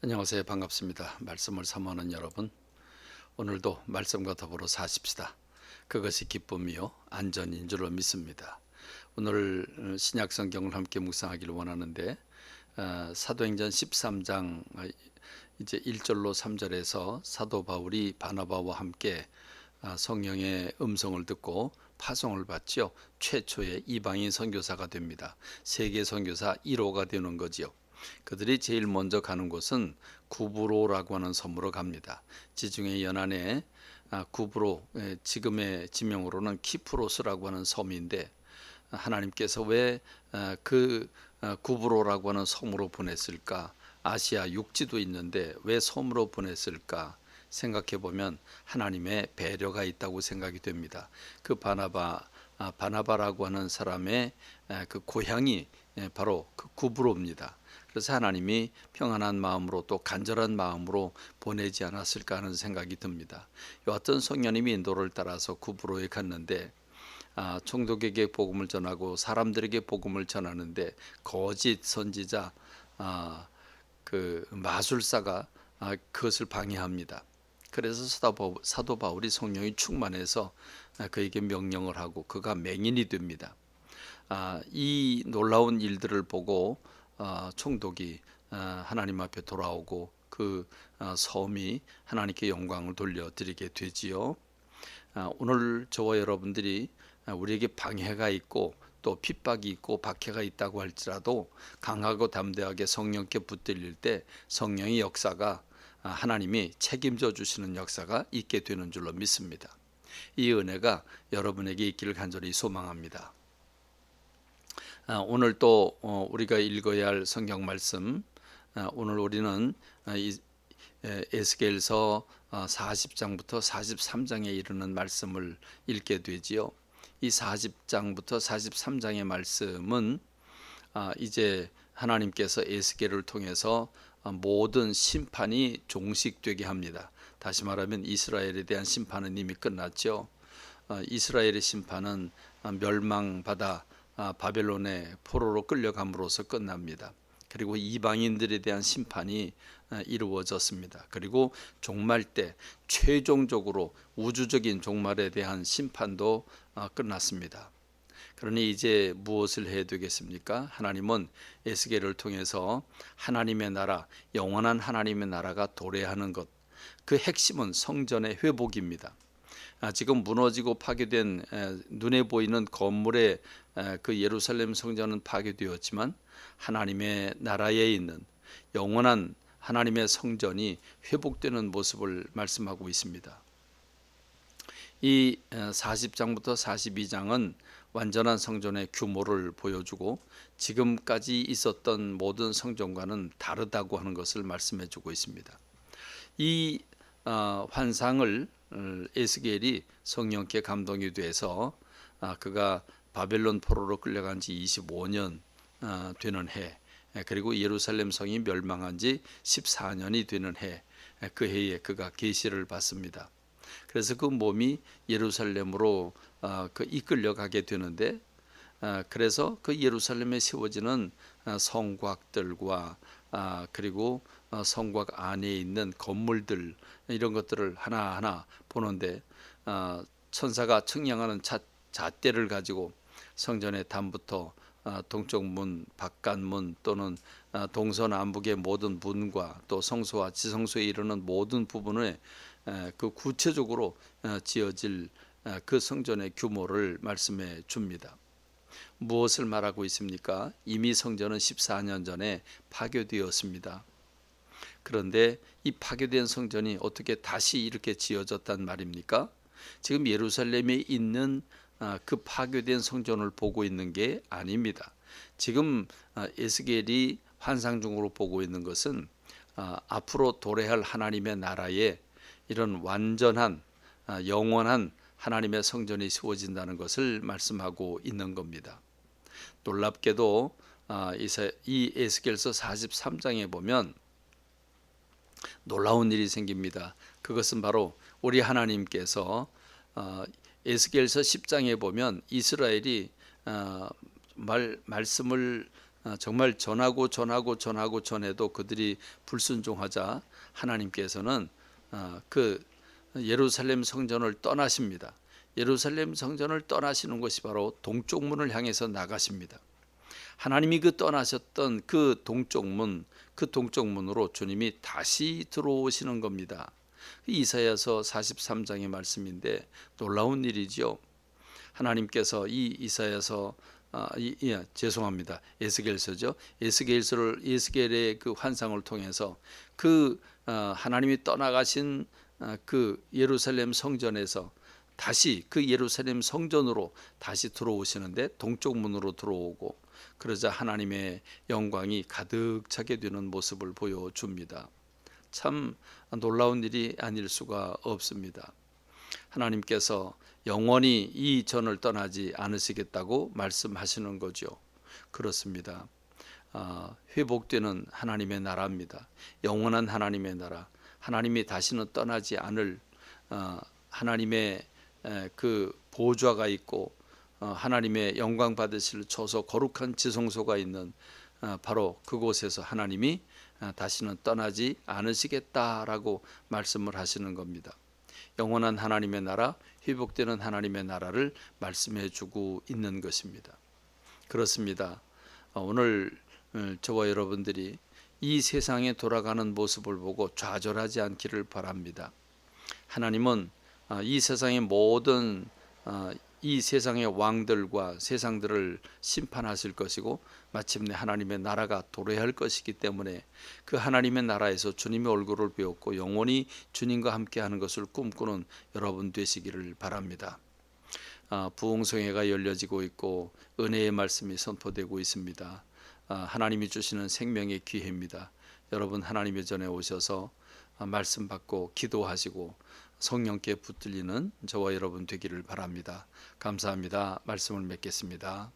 안녕하세요. 반갑습니다. 말씀을 사모하는 여러분, 오늘도 말씀과 더불어 사십시다. 그것이 기쁨이요 안전인 줄로 믿습니다. 오늘 신약 성경을 함께 묵상하기를 원하는데 사도행전 13장 이제 1절로 3절에서 사도 바울이 바나바와 함께 성령의 음성을 듣고 파송을 받죠. 최초의 이방인 선교사가 됩니다. 세계 선교사 1호가 되는 거지요. 그들이 제일 먼저 가는 곳은 구브로라고 하는 섬으로 갑니다. 지중해 연안에 구브로, 지금의 지명으로는 키프로스라고 하는 섬인데, 하나님께서 왜 그 구브로라고 하는 섬으로 보냈을까? 아시아 육지도 있는데 왜 섬으로 보냈을까? 생각해 보면 하나님의 배려가 있다고 생각이 됩니다. 그 바나바라고 하는 사람의 그 고향이 바로 그 구브로입니다. 그래서 하나님이 평안한 마음으로 또 간절한 마음으로 보내지 않았을까 하는 생각이 듭니다. 어떤 성령님이 인도를 따라서 구브로에 갔는데 총독에게 복음을 전하고 사람들에게 복음을 전하는데 거짓 선지자, 그 마술사가 그것을 방해합니다. 그래서 사도 바울이 성령이 충만해서 그에게 명령을 하고 그가 맹인이 됩니다. 이 놀라운 일들을 보고 총독이 하나님 앞에 돌아오고 그 섬이 하나님께 영광을 돌려드리게 되지요. 오늘 저와 여러분들이 우리에게 방해가 있고 또 핍박이 있고 박해가 있다고 할지라도 강하고 담대하게 성령께 붙들릴 때 성령의 역사가 하나님이 책임져 주시는 역사가 있게 되는 줄로 믿습니다. 이 은혜가 여러분에게 있기를 간절히 소망합니다. 오늘 또 우리가 읽어야 할 성경 말씀, 오늘 우리는 에스겔서 40장부터 43장에 이르는 말씀을 읽게 되지요. 이 40장부터 43장의 말씀은 이제 하나님께서 에스겔을 통해서 모든 심판이 종식되게 합니다. 다시 말하면 이스라엘에 대한 심판은 이미 끝났죠. 이스라엘의 심판은 멸망받아 바벨론의 포로로 끌려감으로써 끝납니다. 그리고 이방인들에 대한 심판이 이루어졌습니다. 그리고 종말 때 최종적으로 우주적인 종말에 대한 심판도 끝났습니다. 그러니 이제 무엇을 해야 되겠습니까? 하나님은 에스겔을 통해서 하나님의 나라, 영원한 하나님의 나라가 도래하는 것, 그 핵심은 성전의 회복입니다. 지금 무너지고 파괴된 눈에 보이는 건물의 그 예루살렘 성전은 파괴되었지만 하나님의 나라에 있는 영원한 하나님의 성전이 회복되는 모습을 말씀하고 있습니다. 이 40장부터 42장은 완전한 성전의 규모를 보여주고 지금까지 있었던 모든 성전과는 다르다고 하는 것을 말씀해 주고 있습니다. 이 환상을 에스겔이 성령께 감동이 돼서 그가 바벨론 포로로 끌려간 지 25년 되는 해, 그리고 예루살렘 성이 멸망한 지 14년이 되는 해, 그 해에 그가 계시를 받습니다. 그래서 그 몸이 예루살렘으로 그 이끌려가게 되는데, 그래서 그 예루살렘에 세워지는 성곽들과 그리고 성곽 안에 있는 건물들, 이런 것들을 하나하나 보는데 천사가 측량하는 잣대를 가지고 성전의 담부터 동쪽 문, 바깥문 또는 동서남북의 모든 문과 또 성소와 지성소에 이르는 모든 부분에 그 구체적으로 지어질 그 성전의 규모를 말씀해 줍니다. 무엇을 말하고 있습니까? 이미 성전은 14년 전에 파괴되었습니다. 그런데 이 파괴된 성전이 어떻게 다시 이렇게 지어졌단 말입니까? 지금 예루살렘에 있는 그 파괴된 성전을 보고 있는 게 아닙니다. 지금 에스겔이 환상 중으로 보고 있는 것은 앞으로 도래할 하나님의 나라에 이런 완전한 영원한 하나님의 성전이 세워진다는 것을 말씀하고 있는 겁니다. 놀랍게도 이 에스겔서 43장에 보면 놀라운 일이 생깁니다. 그것은 바로 우리 하나님께서 에스겔서 10장에 보면 이스라엘이 말씀을 정말 전해도 그들이 불순종하자 하나님께서는 그 예루살렘 성전을 떠나십니다. 예루살렘 성전을 떠나시는 것이 바로 동쪽 문을 향해서 나가십니다. 하나님이 그 떠나셨던 그 동쪽 문으로 주님이 다시 들어오시는 겁니다. 이사야서 43장의 말씀인데 놀라운 일이죠. 하나님께서 이 이사야서 죄송합니다. 에스겔서죠. 에스겔의 그 환상을 통해서 그 하나님이 떠나가신 그 예루살렘 성전에서 다시 그 예루살렘 성전으로 다시 들어오시는데 동쪽 문으로 들어오고, 그러자 하나님의 영광이 가득 차게 되는 모습을 보여줍니다. 참 놀라운 일이 아닐 수가 없습니다. 하나님께서 영원히 이 전을 떠나지 않으시겠다고 말씀하시는 거죠. 그렇습니다. 회복되는 하나님의 나라입니다. 영원한 하나님의 나라, 하나님이 다시는 떠나지 않을 하나님의 그 보좌가 있고 하나님의 영광 받으실 처소 거룩한 지성소가 있는 바로 그곳에서 하나님이 다시는 떠나지 않으시겠다라고 말씀을 하시는 겁니다. 영원한 하나님의 나라, 회복되는 하나님의 나라를 말씀해 주고 있는 것입니다. 그렇습니다. 오늘 저와 여러분들이 이 세상에 돌아가는 모습을 보고 좌절하지 않기를 바랍니다. 하나님은 이 세상의 모든 이 세상의 왕들과 세상들을 심판하실 것이고 마침내 하나님의 나라가 도래할 것이기 때문에 그 하나님의 나라에서 주님의 얼굴을 배웠고 영원히 주님과 함께하는 것을 꿈꾸는 여러분 되시기를 바랍니다. 부흥성회가 열려지고 있고 은혜의 말씀이 선포되고 있습니다. 하나님이 주시는 생명의 기회입니다. 여러분 하나님의 전에 오셔서 말씀 받고 기도하시고 성령께 붙들리는 저와 여러분 되기를 바랍니다. 감사합니다. 말씀을 맺겠습니다.